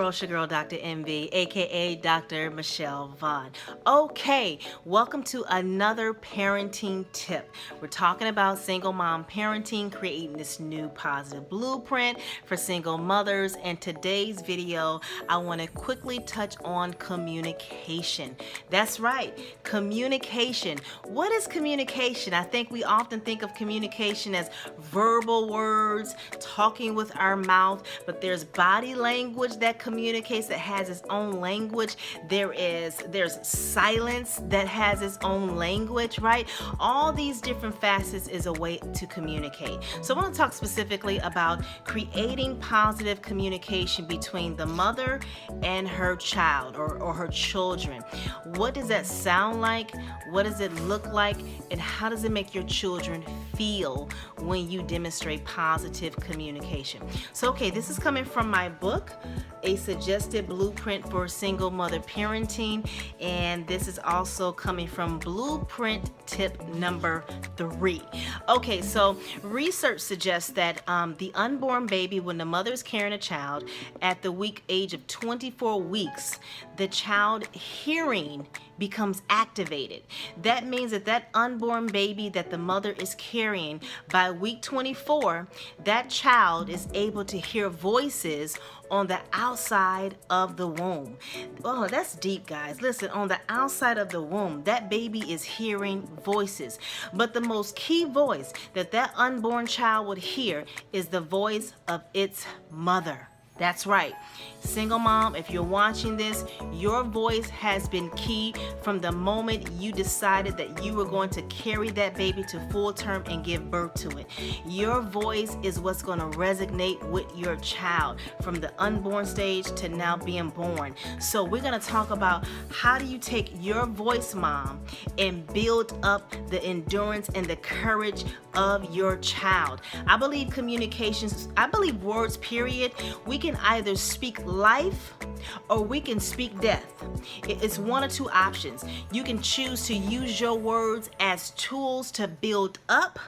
girl, it's your girl, Dr. MV, aka Dr. Michelle Vaughn. Okay, welcome to another parenting tip. We're talking about single mom parenting, creating this new positive blueprint for single mothers. And today's video, I want to quickly touch on communication. That's right, communication. What is communication? I think we often think of communication as verbal words, talking with our mouth, but there's body language that communicates, that has its own language. There's silence that has its own language, right? All these different facets is a way to communicate. So I want to talk specifically about creating positive communication between the mother and her child or her children. What does that sound like? What does it look like? And how does it make your children feel when you demonstrate positive communication? So, okay, this is coming from my book, A Suggested Blueprint for Single Mother Parenting, and this is also coming from Blueprint Tip number 3. Okay, so research suggests that the unborn baby, when the mother is carrying a child, at the age of 24 weeks, the child hearing becomes activated. That means that that unborn baby that the mother is carrying, by week 24, that child is able to hear voices on the outside of the womb. Oh, that's deep, guys. Listen, on the outside of the womb, that baby is hearing voices. But the most key voice that that unborn child would hear is the voice of its mother. That's right. Single mom, if you're watching this, your voice has been key from the moment you decided that you were going to carry that baby to full term and give birth to it. Your voice is what's going to resonate with your child from the unborn stage to now being born. So we're going to talk about how do you take your voice, mom, and build up the endurance and the courage of your child. I believe communications, I believe words, period. We can either speak life or we can speak death. It's one or two options. You can choose to use your words as tools to build up,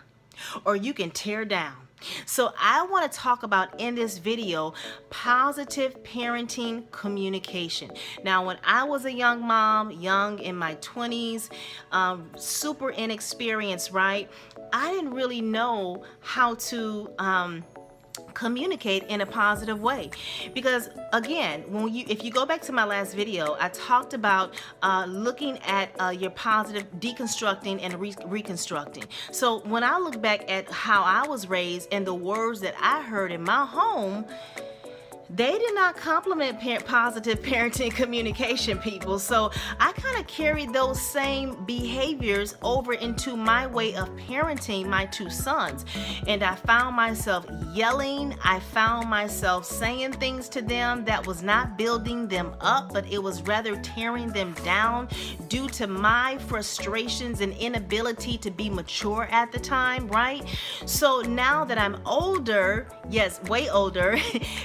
or you can tear down. So I want to talk about in this video positive parenting communication. Now, when I was a young mom, young in my 20s, super inexperienced, right? I didn't really know how to communicate in a positive way, because again, if you go back to my last video, I talked about looking at your positive, deconstructing and reconstructing. So when I look back at how I was raised and the words that I heard in my home, they did not complement positive parenting communication, people. So I kind of carried those same behaviors over into my way of parenting my two sons. And I found myself yelling. I found myself saying things to them that was not building them up, but it was rather tearing them down due to my frustrations and inability to be mature at the time, right? So now that I'm older, yes, way older,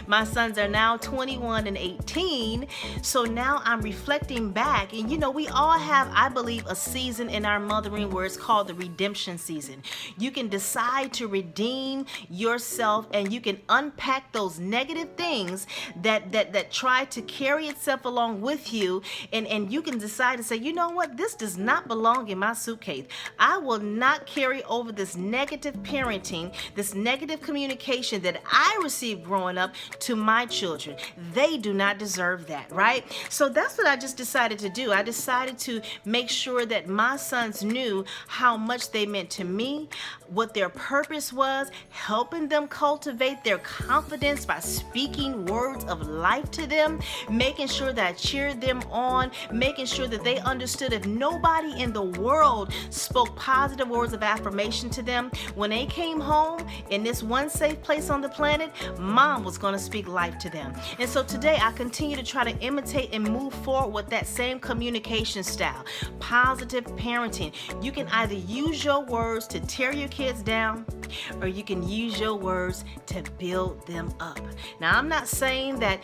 my sons are now 21 and 18. So now I'm reflecting back, and you know, we all have, I believe, a season in our mothering where it's called the redemption season. You can decide to redeem yourself, and you can unpack those negative things that try to carry itself along with you, and you can decide to say, you know what, this does not belong in my suitcase. I will not carry over this negative parenting, this negative communication that I received growing up to my children. They do not deserve that, right? So that's what I just decided to do. I decided to make sure that my sons knew how much they meant to me, what their purpose was, helping them cultivate their confidence by speaking words of life to them, making sure that I cheered them on, making sure that they understood if nobody in the world spoke positive words of affirmation to them, when they came home in this one safe place on the planet, mom was going to speak life to them. And so today I continue to try to imitate and move forward with that same communication style. Positive parenting. You can either use your words to tear your kids down, or you can use your words to build them up. Now, I'm not saying that,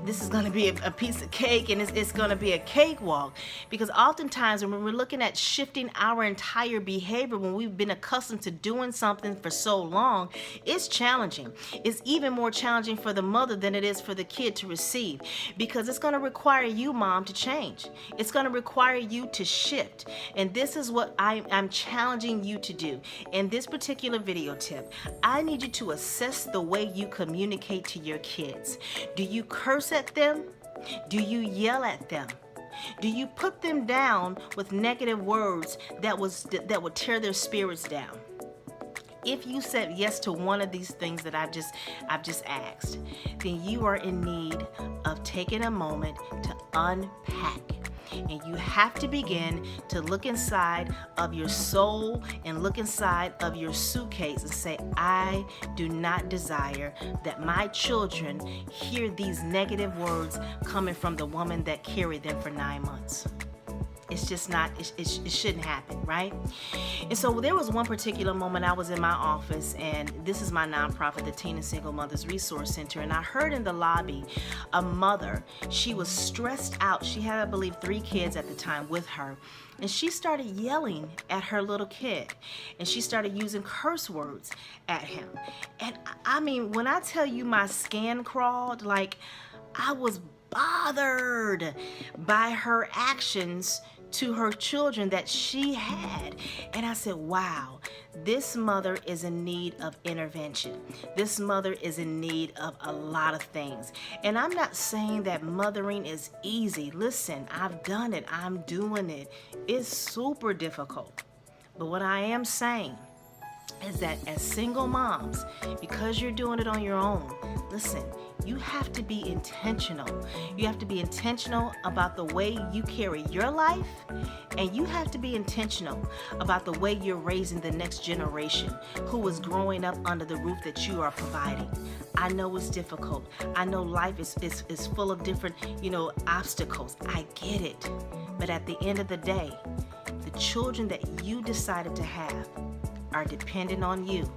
this is going to be a piece of cake and it's going to be a cakewalk, because oftentimes when we're looking at shifting our entire behavior, when we've been accustomed to doing something for so long, it's challenging. It's even more challenging for the mother than it is for the kid to receive, because it's going to require you, mom, to change. It's going to require you to shift. And this is what I'm challenging you to do. In this particular video tip, I need you to assess the way you communicate to your kids. Do you curse at them? Do you yell at them? Do you put them down with negative words that would tear their spirits down? If you said yes to one of these things that I've just asked, then you are in need of taking a moment to unpack. And you have to begin to look inside of your soul and look inside of your suitcase and say, I do not desire that my children hear these negative words coming from the woman that carried them for 9 months. It's just not, it shouldn't happen, right? And so there was one particular moment I was in my office, and this is my nonprofit, the Teen and Single Mothers Resource Center, and I heard in the lobby a mother. She was stressed out. She had, I believe, 3 kids at the time with her, and she started yelling at her little kid, and she started using curse words at him. And I mean, when I tell you my skin crawled, like I was bothered by her actions to her children that she had. And I said, wow, this mother is in need of intervention. This mother is in need of a lot of things. And I'm not saying that mothering is easy. Listen, I've done it. I'm doing it. It's super difficult. But what I am saying is that as single moms, because you're doing it on your own, listen, you have to be intentional. You have to be intentional about the way you carry your life, and you have to be intentional about the way you're raising the next generation who is growing up under the roof that you are providing. I know it's difficult. I know life is full of different, obstacles. I get it. But at the end of the day, the children that you decided to have are dependent on you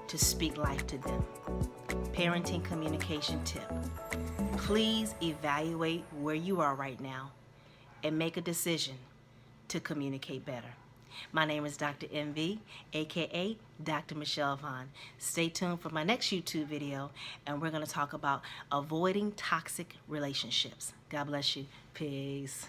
to speak life to them. Parenting communication tip. Please evaluate where you are right now and make a decision to communicate better. My name is Dr. MV, aka Dr. Michelle Vaughn. Stay tuned for my next YouTube video, and we're going to talk about avoiding toxic relationships. God bless you. Peace.